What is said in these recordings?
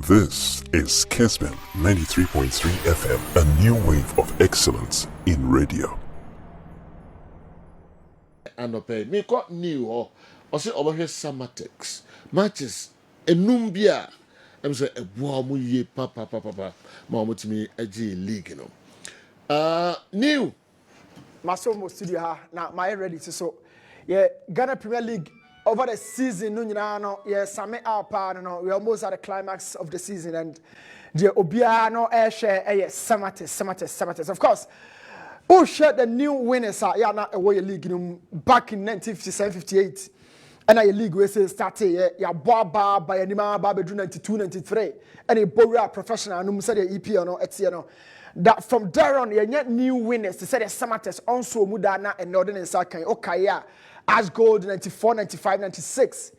This is Kessben 93.3 FM, a new wave of excellence in radio. And me got new or say over here Samartex matches enumbia. I'm say a boamu ye papa mama to me a G league new Masomo studio ha na my ready to so yeah Ghana Premier League over the season no yeah same apa no we almost at the climax of the season and the obia no air share Samartex of course who shared the new winners yeah na away league back in 1957-58 and a league we say started yeah boba by anima ba bedru 92-93 and a boria professional no say the EPL no etie no that from there on you get new winners to say the Samartex also mudana and northern and south kan okaya as gold 94 95 96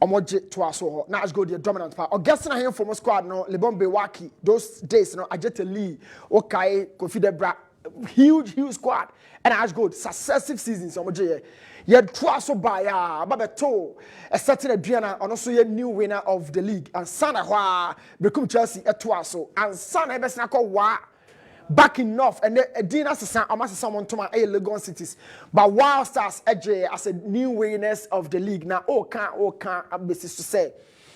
omoje to aso na as gold the dominant part Augustine here from squad no Lebon Bewaki those days no Ajete Lee okay Kofi Debra huge squad and as gold successive seasons omoje ye to aso by babeto a certain aduana and also ye new winner of the league and sana hwa bekum Chelsea to aso and sana e besna ko wa back in North and Dina someone to my Legon cities. But Wild Stars AJ as a new winners of the league. Now, can't basis to say.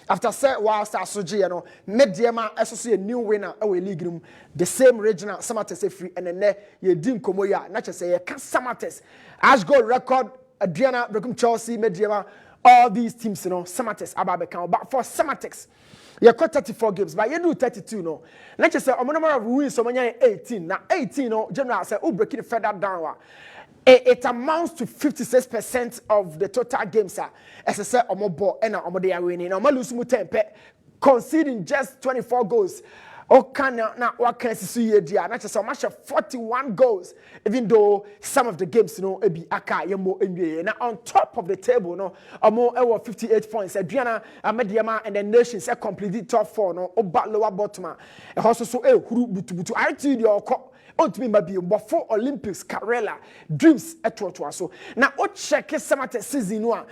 After say Wild Stars Soji, Mediama associate new winner of a league room, the same regional Samartex FC and then you dim Komoya, not just say Samartex. As goal record Adriana Brekum Chelsea, Mediama, all these teams, Samartex Ababekam. But for Samartex, you got 34 games, but you do 32 no. Let's just say a number of wins, so 18. Now 18 no, general say oh breaking further down. It amounts to 56% of the total games. As I said, omo ball and omo they are winning. Omo lose mu 10 conceding just 24 goals. Okay, now what can you see here? Not just so much of 41 goals, even though some of the games, be aka yemo NBA. Now on top of the table, more 58 points. Adriana, Mediama, and the nations are completely top four. No, oba lower bottom. And also so huru butu. I tell you, on to me maybe before Olympics, Karela, dreams at what so. Now what check Samartex season one.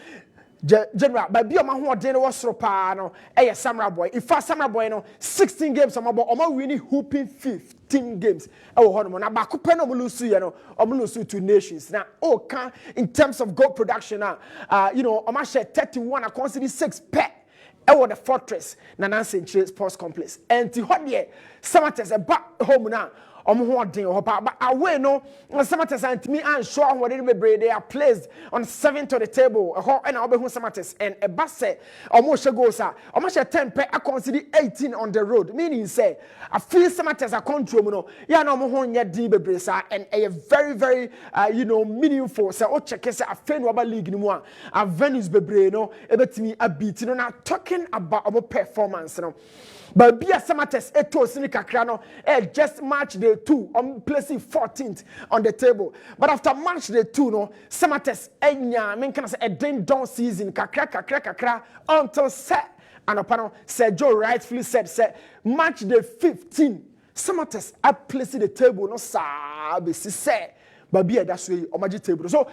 General, but be a man who didn't was so no, a Samurai boy. If I Samurai boy, 16 games, I'm really hooping 15 games. Oh, hold on, about Kupeno Mulusu to nations. Now, in terms of goal production, I'm share 31, I consider 6 pet. The fortress, Nancy Sports Complex. And to what year, Samartex a back home now. But away no Samartex and me and sure what they are placed on 7th on the table and I'll be Samartex and a basse almost goes almost 10 I consider 18 on the road, meaning say I feel Samartex a control and a very meaningful so check a fan rubber league no a Venus bebre no ebetimi a beat now talking about our performance but be a Samartex eto sinika krano just match day 2 I'm placing 14th on the table. But after match day 2 no Samartex can say a ding down season kakra until set and upon Joe rightfully said match day 15 Samartex I placing the table no sabe si say but be a that's way on magic table. So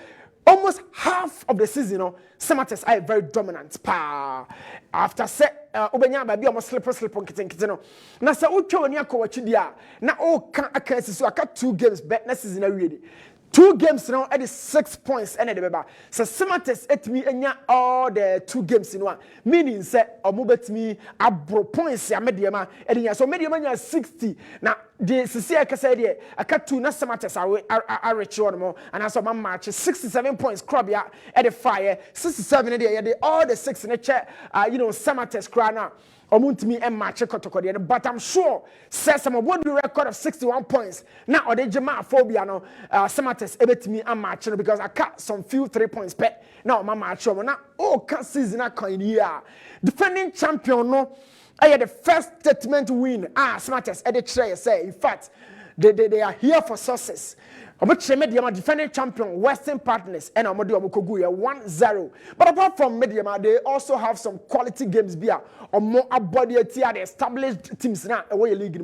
almost half of the season, Samartex are very dominant. After set, Obenya baby almost slip on kitchen. Now, so ucho when you go watch dia. Now, can't so I got 2 games bet next season already. 2 games now at 6 points and the so Samartex at me and all the 2 games in one. Meaning say bet me abro points ya mediama and so mediama 60. Now the CC I said here I cut 2 na Samartex I reach on more and I saw my match 67 points crab ya at the fire 67 there all the 6 in the chair Samartex cry now. Me and match but I'm sure says some would be record of 61 points. Now they jama phobia no Samartex ebet me and match because I cut some few 3 points bet. Now my match now season I can year. Defending champion no I had the first statement win. Samartex edit say in fact they are here for success. Mediama defending champion Western Partners and Amodio Mokoguya 1-0. But apart from Mediama, they also have some quality games beer or more body the established teams now away league.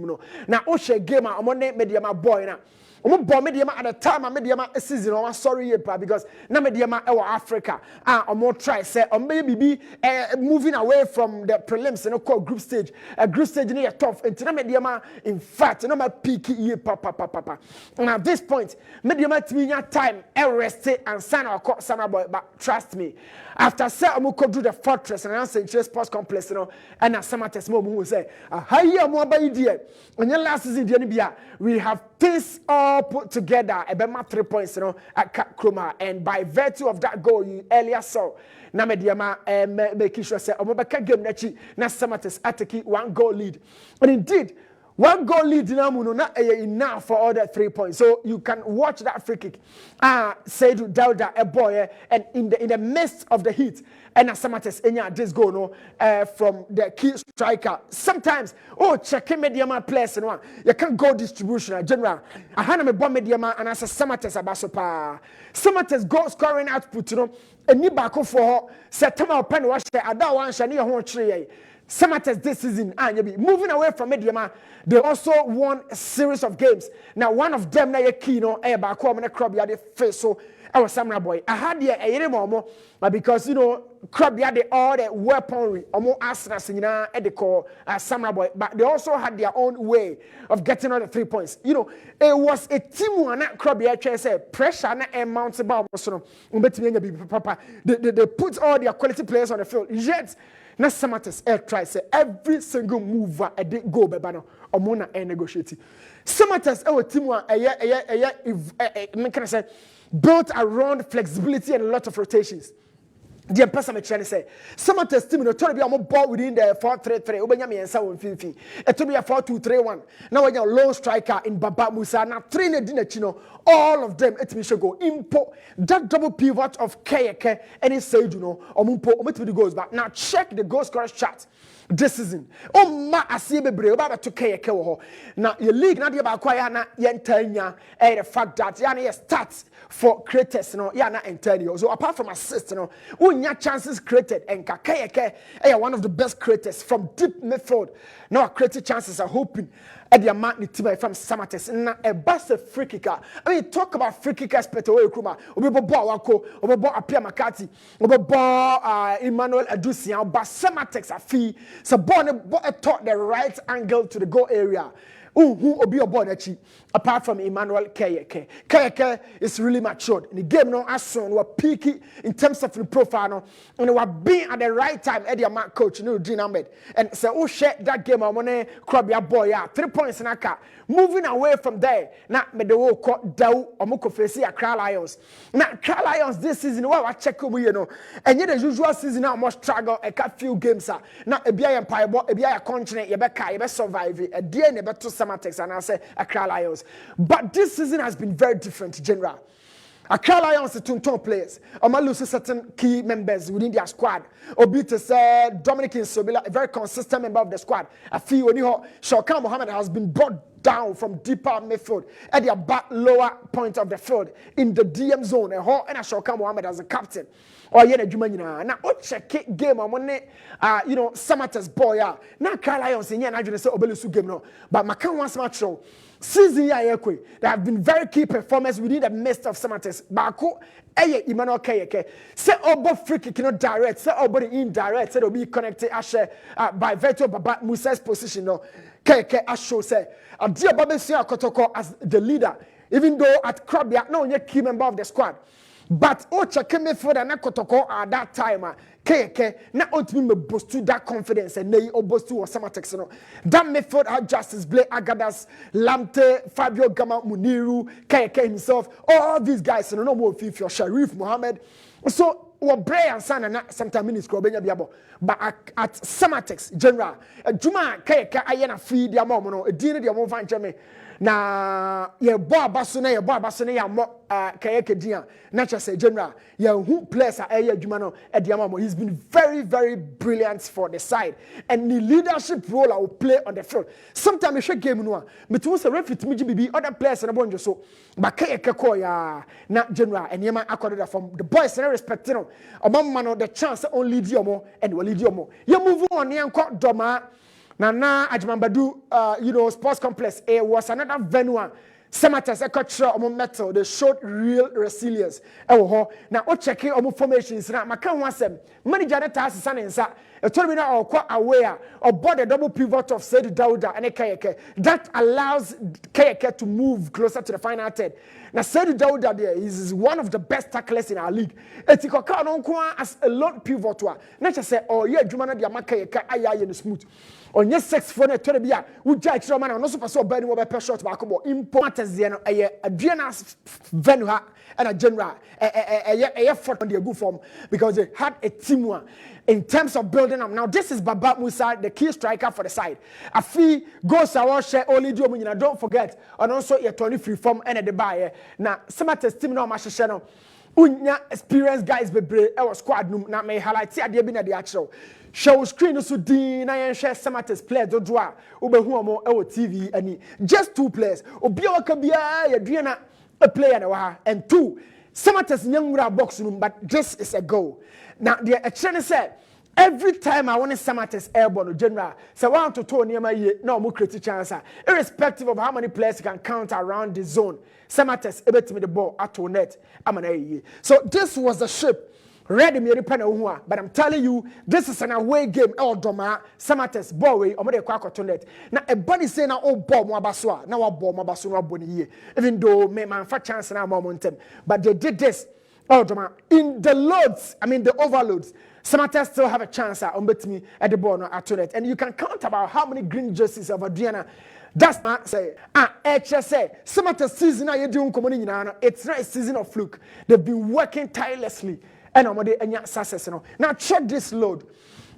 Now Oshe gamer among Mediama boy now. omo bomb mediama at the time mediama season o sorry ye pa because na mediama e Africa omo try say o maybe moving away from the prelims no call group stage ni tough and na mediama in fact no ma peak ye pa and at this point mediama timinya time rest and sign our summer boy but trust me after say omo go do the fortress and answer sports complex no and Samartex mo who say higher mo ba idea and last season dia ni bia we have things all put together about 3 points at Kroma and by virtue of that goal you earlier saw na mediama making sure say omobeka game nachi na Samartex ataki 1 goal lead and indeed 1 goal lead not enough for all that 3 points. So you can watch that free kick. Seydou Dauda, a boy, and in the midst of the heat, and Samartex this goal from the key striker. Sometimes, check mediama players and one. You can go distribution general. I had a bomb mediama and as a Samartex abasopa. Samartex goal scoring output, a new back for September pen wash. I don't want Shania Horn tree. Samartex this season, moving away from Mediama, they also won a series of games. Now, one of them, na kino, back home and a crab yard face. So, I was Samurai boy. I had here a more because crab yard all the weaponry, almost as at the core, Samurai boy. But they also had their own way of getting all the 3 points. It was a team one that crab yard said pressure and mounts about. They put all their quality players on the field. Yet, na Samartex try say every single mover a did go bebano or mona negotiate. Samartex our team one can I say built around flexibility and a lot of rotations. The person trying to say Samartex team no to be on ball within the 4-3-3 obenya and so on it to be a 4-2-3-1 now when your low striker in Baba Musa now 3 dinachino all of them it me should go import that double pivot of Kayeke and he said omumpo omit the goals but now check the goal scorer chart this season ma asibe bre oba to Kayeke wo now your league na dia ba kwaya na yentanya the fact that ya start for creators na entirely so apart from assist unya chances created and Kayeke one of the best creators from deep midfield now creative chances are hoping at the amount team from Samartex na a bust free kicker. I mean talk about free kicker expert away Kruma obi ball wako obi ball Apia Makati obi ball Emmanuel Adusian but Samartex afi so ball taught the right angle to the goal area. Who obi obo nachi apart from Emmanuel Kayeke. Kayeke is really matured. In the game no ason we peaky in terms of the profile and we being at the right time at the amount coach Dean Ahmed and so share that game amone Krabia boy 3 points in aka moving away from there na me the wo ko daw omoko face Accra Lions. Na Accra Lions this season we check omo and the usual season now must struggle a few games na ebia empire ebia continent ye be survive e dey ne beto Samartex and I say Accra Lions. But this season has been very different, General. Accra Lions, the Tunton players, lose certain key members within their squad. Obito said Dominic Insobila, a very consistent member of the squad. I feel when Shokan Mohammed has been brought down from deeper midfield at the back lower point of the field in the DM zone. And Shokan Mohammed as a captain. Or yet a Jumana. Now, check game on Samartex boy. Now, Accra Lions in here, I just say Obelusu game no. But Makan once much show. Season there have been very key performers within the midst of Samartex. Baku, Emmanuel Kayeke. Say obo free kick direct, say obo indirect, say they'll be connected by virtue of Baba Musa's position. No, Kayeke Asho say a dear Baba Sia Kotoko as the leader, even though at Krabia, no yet key member of the squad. But Ocha came for the Nakotoko at that time. Keke na ultimately boost to that confidence and they boost to Samartex. That midfield had Justice Blake Agadas, Lamte, Fabio Gama Muniru, Keke himself, all these guys, no more Fifi or Sharif Mohammed. So Brian San and sometimes minutes biabo. But at Samartex General, Juma Keke ayena feed ya mom, a dinner ya mom Germany. Na ye boa basone ya mo Kayeke dia na say General ye who players are adwuma no ediamamo. He's been very very brilliant for the side and the leadership role I will play on the field. Sometimes we show game no me to say referee to me be other players na bonjo so but Kayeke ko ya na General and yema accorded from the boys na respect no omamma no the chance only lead yomo and we lead yomo ye move on yan ko doma Nana Ajmambadu, sports complex. It was another venue. Samartex ekɔkyerɛ ɔmo metal, they showed real resilience ɛwɔ hɔ. Na o check ɔmo formations na maka ho asɛm manager ne taa sesa ne nsa ɛtɔrɔ bi na ɔkɔ away a ɔbɔ the double pivot of Seydou Dauda and Kayeke that allows Kayeke to move closer to the final third. Now Seydou Dauda there is one of the best tacklers in our league. Etikoka no nko as a lone pivot wa na kyerɛ sɛ ɔyɛ adwuma no de ama Kayeke ayɛ no smooth. Onye 6 na tore bia wo jai kiro man no so pass oba ni wo be shot back ball important there no eye aduana venue ha and a general eye fort on the good form because they had a team one in terms of building up. Now this is Baba Musa, the key striker for the side. Afi goes our share only do munyina, don't forget and also your 23 form and the buyer. Now Samartex team no match share no unya experienced guys bebre e was squad num na me highlight ade bi na de actual show screen so din na yen share Samartex players dodo a obehu omo e wo TV ani just 2 players obi a waka bia ya dua na a player na wa ha and 2 Samartex nyamura box num but this is a goal. Now the actually said every time I want Samartex airborne general so want to turn near my year no more create chance irrespective of how many players you can count around the zone. Samartex able to me the ball at net. So this was the ship ready me but I'm telling you this is an away game. Samartex ball way or the net. Now a body say now oh ball mabaswa now ball mabaswa boni even though me man for chance now momentum but they did this in the loads the overloads. Samartex still have a chance at me at the ball at net and you can count about how many green jerseys of Adriana. That's not say HSA Samartex season now you're doing it's not a season of fluke. They've been working tirelessly and I'm success now check this load.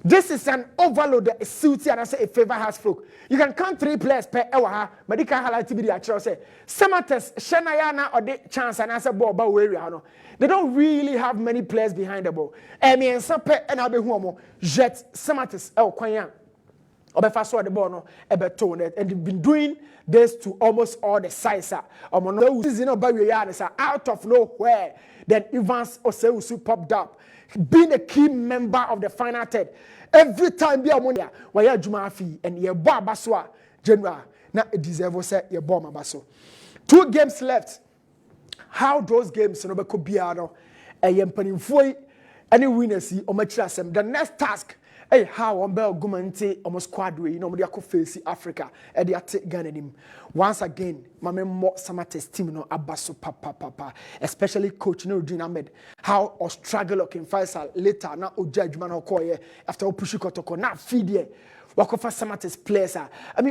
This is an overload that is suited and I say a favor has fluke. You can count 3 players per hour, but you can highlight to be the actual say Samartex Shanayana or the chance and as a ball but where they don't really have many players behind the ball. And I'll be home jet Samartex Kwanya. Obefaso the ball no ebetone and they've been doing this to almost all the sides season out of nowhere. Then Evans Oseusu popped up, being a key member of the final third. Every time be amonia, why Juma fee and your bar baswa general. Now it deserves say your bomb baso. 2 games left. How those games no be could be ano a yempanimfoi any winners see or the next task. Hey, how on bell gumente almost squad way, they are face Africa, and they are Ghana. Once again, my more Samartex team no abaso papa, especially coach Nuruddin Ahmed. How or struggle looking Faisal later now o judgment or koye after push kotoko na feed ye. Walk off Samartex players.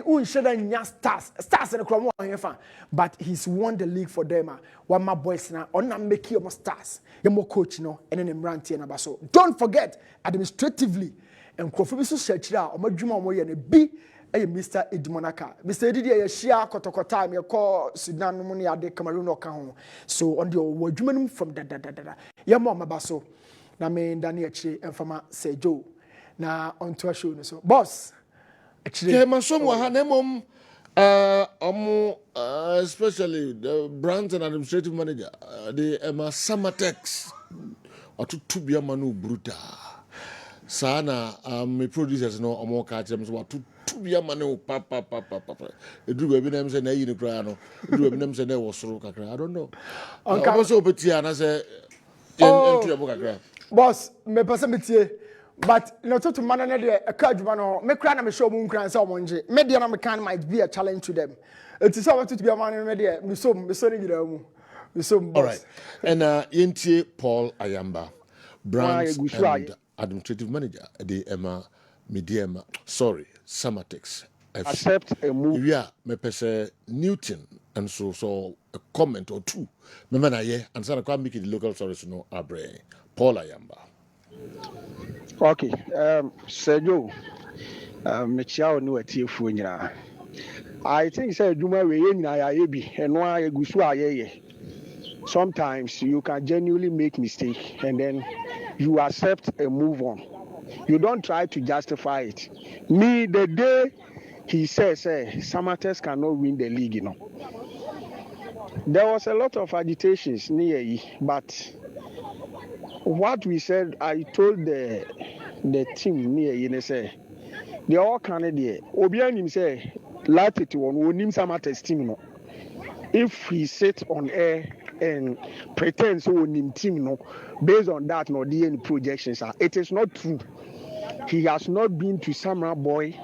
Who should stars in the crowd but he's won the league for them. One my boys now on not make you more stars. You more coach and then rant here so. Don't forget administratively. And Kofi so search out omadwuma mo ye na bi Mr. Edimonaka. Mr. Edidi ye share kotokota me call Sudan no ne ade Cameroon oka ho. So on the wadwuma from da. Ye mo mabaso. Na me ndane achi emfama Sejo. Na on to show no so. Boss. Ke masom wa ha na mom especially the brand and administrative manager the Samartex otutu bia manu brutal. Sana me producers no omo ka them so watu bia mane papa edu baby na say na yi ne kra no edu baby na say na wosoro kakra I don't know onka so betia na say entu ebo kakra boss me pese metie but no to man na de aka adwuma no me kra na me show mu nkran say omo nje me de na me can might be a challenge to them it is about to be a man me de me so ni gira mu me so boss. All right and yentie Paul Ayamba brands and administrative manager the Mediema Samartex FC. Accept a move. Yeah, me pese Newton and so a comment or 2. Me na ye and so I make the local stories no abre Paul Ayamba. Okay, Sergio, me chia no atiefu nyina. I think say adwuma we nyina ya ye bi eno agusu ayeye. Sometimes you can genuinely make mistake and then you accept and move on. You don't try to justify it. Me, the day he says, Samartex cannot win the league, there was a lot of agitations near, but what we said, I told the team near, say, they all Canadian. Obianim say, latitude on Samartex team, if he sits on air and pretends so on team no based on that no the projections are it is not true. He has not been to Samurai Boy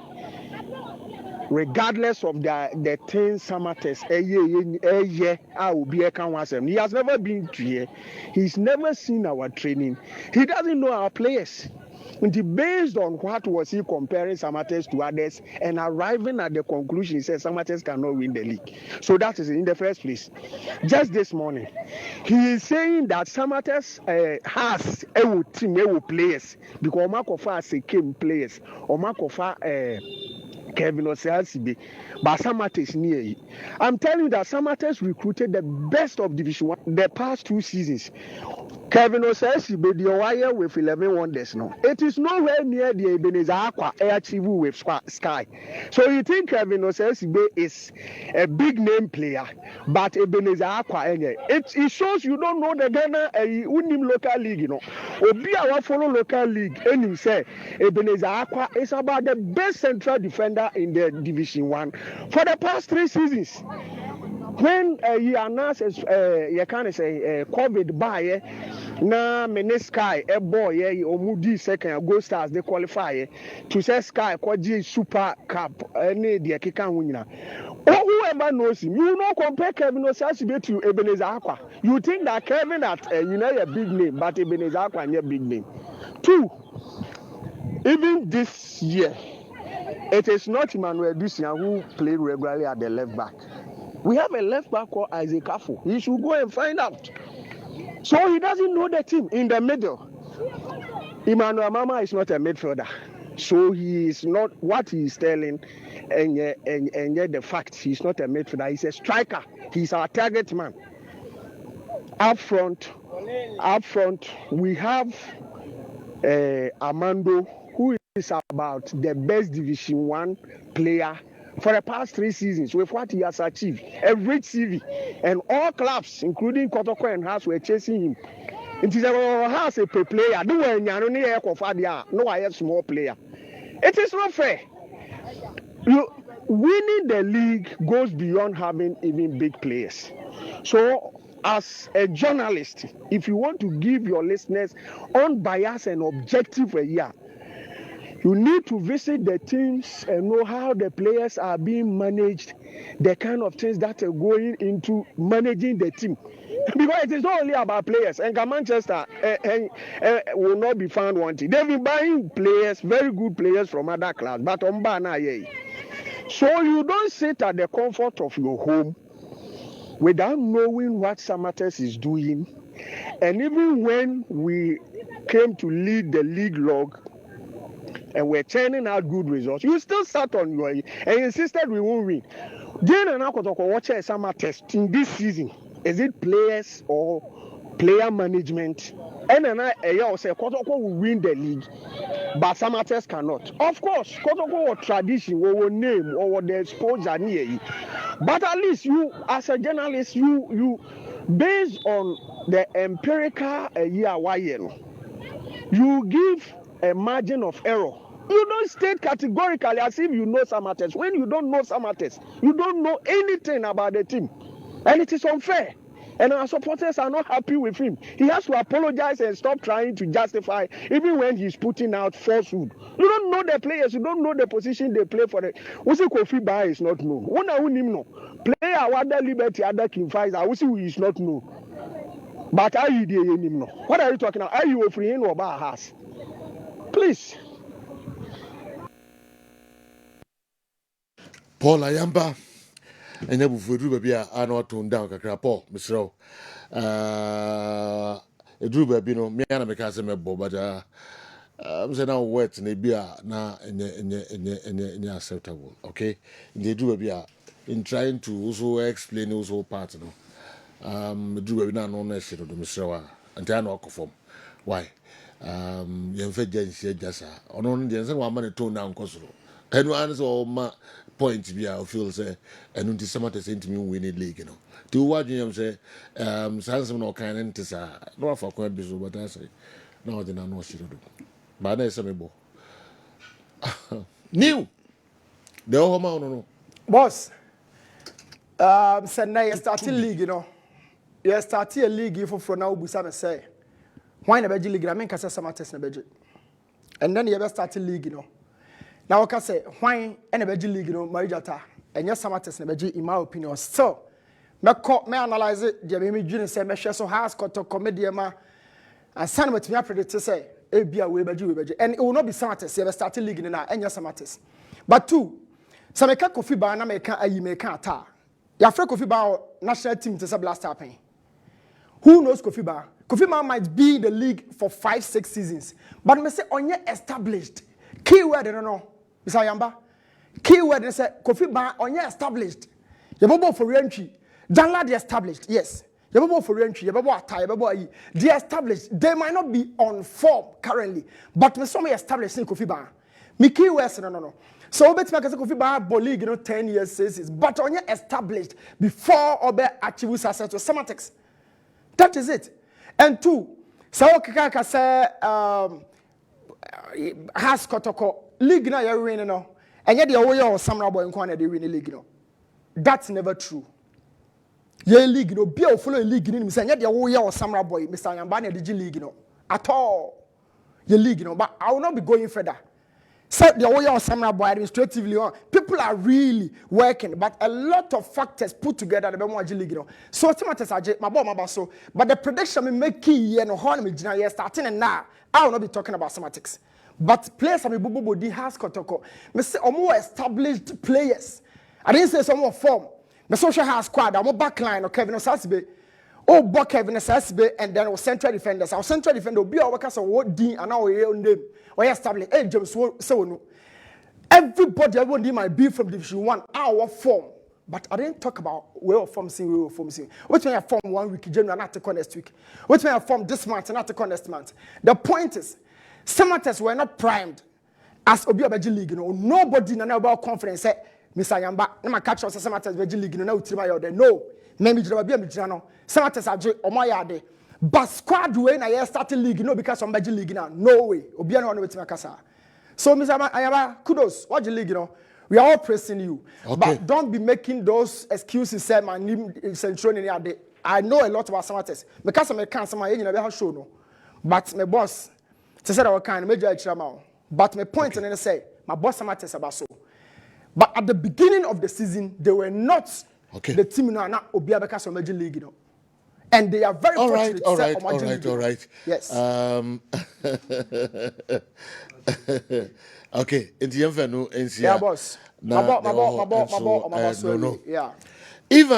regardless of the things Samartex he has never been to here. He's never seen our training. He doesn't know our players. And based on what was he comparing Samartex to others and arriving at the conclusion, he said Samartex cannot win the league. So that is in the first place. Just this morning, he is saying that Samartex has a team, players because Omakofa came players. Omakofa Kevin Oseasibe, but Samartex near. I'm telling you that Samartex recruited the best of Division 1 the past 2 seasons. Kevin Oseasibe, the wire with 11 wonders now. It is nowhere near the Ebenezer Aqua achieve with Sky. So you think Kevin Oseasibe is a big name player, but Ebenezer Aqua, it shows you don't know the Ghana Unim local league, you know. Obi our follow local league, and you say Ebenezer Aqua is about the best central defender in the Division 1 for the past 3 seasons. When he announces, you can say COVID by na Sky a boy omudi second go stars they qualify to say Sky kwaji super cup any the kika winner. Whoever knows him, you know compare Kevin Oseasibe to Ebenezer Aqua. You think that Kevin that you know a big name, but Ebenezer Aqua is a big name. 2, even this year, it is not Emmanuel Dusian who played regularly at the left back. We have a left back called Isaac Afo. He should go and find out. So he doesn't know the team in the middle. Emmanuel Mama is not a midfielder. So he is not what he is telling, and yet the fact he's not a midfielder. He's a striker. He's our target man. Up front, we have Armando, who is about the best Division 1 player for the past 3 seasons with what he has achieved. A rich CV. And all clubs, including Kotoko and House, were chasing him. It is a house a player. No, I have small player. It is not fair. Winning the league goes beyond having even big players. So, as a journalist, if you want to give your listeners unbiased and objective a year, you need to visit the teams and know how the players are being managed, the kind of things that are going into managing the team. Because it is not only about players. And Manchester will not be found wanting. They've been buying players, very good players from other clubs, but on Bana. So you don't sit at the comfort of your home without knowing what Samartex is doing. And even when we came to lead the league log, and we're turning out good results, you still sat on your and insisted we won't win. Then and now watch a Samartex in this season. Is it players or player management? And then I say Kotoko will win the league, but Samartex cannot. Of course, Kotoko or tradition or name or the exposure near. But at least you, as a journalist, you based on the empirical you give a margin of error. You don't state categorically as if you know Samartex. When you don't know Samartex, you don't know anything about the team. And it is unfair. And our supporters are not happy with him. He has to apologize and stop trying to justify, even when he's putting out falsehood. You don't know the players. You don't know the position they play for. Usi Kofi Ba is not known. Player Wada Liberty, other King Faiza, Usi is not known. But are you the no? What are you talking about? Are you offering or Ba has? Please. Paul Ayamba. And then we do baby I know tone down kakra Paul Mr. Drew baby no me na make say me bo but I'm saying now wet na bia na any acceptable, okay? They do baby in trying to also explain also part no Drew baby na no na shit do Mr. and I know form why yemfa jansi jasa ono no dey say wa ma ne tone down kosoro enu an so ma point bi I feel say enu nti Samartex ntimi win the league no ti wo adwen say sansem no kan nti sa no afa kwa bi so but I say no dey na no shiro do ba na ese me bo new the home no Boss, Send na starting league, you know. You starting a league for now. Busa say, why na beji league? I mean, kasa Samartex na beji. And then you ever start a league, you know. Now I can say, why na beji league, you know, Marijata. And yes, Samartex na beji, in my opinion. So, me analyze it. The me dream say me share so has got to comedy ma. And some with me predict to say, be we beji, and it will not be Samartex. You ever start a league in na and yes, Samartex. But two, some make Kofi Ba na make ayi make ata. Ya free Kofi Ba national team to say blast happen. Who knows Kofi Ba? Kofi Ba might be in the league for 5-6 seasons, but me say onye established. Keyword no no. Mr. Yamba. Keyword say Kofi Ba onye established. Yebobo for entry. Janla the established. Yes. Yebobo for entry. Yebobo ata. Yebobo ayi. The established. They might not be on form currently, but me some established in Kofi Ba. Me keyword no. So bet me say Kofi Ba league 10 years seasons, but onye established before obe achieve success to Samartex. That is it. And two, so Kaka say has Kotoko league na you win no. And yet the way or Samurai boy in corner they win the league no. That's never true. Ye league no be follow a league ni say yet the way or Samurai boy Mr. Yamba na the league no. At all. Ye league no, but I will not be going further. So the way or Samurai boy administratively on people are really working, but a lot of factors put together the Bemo league no. So Samartex aje my boy my so, but the prediction me make key and how me jina starting and now I will not be talking about Samartex. But players have body has Kotoko. Me say more established players. I didn't say some more form. Me social has squad, I'm backline or Kevin Osasibe. Oh, Buck Kevin Osasibe and then our central defenders. Our central defender will be our workers of what D and our name. Or established. Hey, James so no. Everybody everyone might be from Division 1, our form. But I didn't talk about where of form seeing. Which may have form 1 week, January not to next week. Which may have form this month and not to next month. The point is, Samartex were not primed as Obi Abeji League. You know, nobody in about conference said, Mr. Yamba, I'm a catch of Samartex Abeji League. You know, no, maybe you be a Mijano. Samartex Abeji or my yard. But squad way na started league, you know, because I'm Abeji League now. No way. Obi no one with Makasa. So, Mr. Ayaba, kudos. Watch the league, you know. We are all praising you. Okay. But don't be making those excuses. Say, my name is I know a lot about Samartex. Because I can't say my age never show no. But my boss, to say that kind of major extra. But my point and then say, my boss Samartex about so. But at the beginning of the season, they were not the team now not Obi because of Major League, you know. And they are very fortunate. All right. Yes. Okay. In the end, yeah, boss. My boss. No. Yeah. Even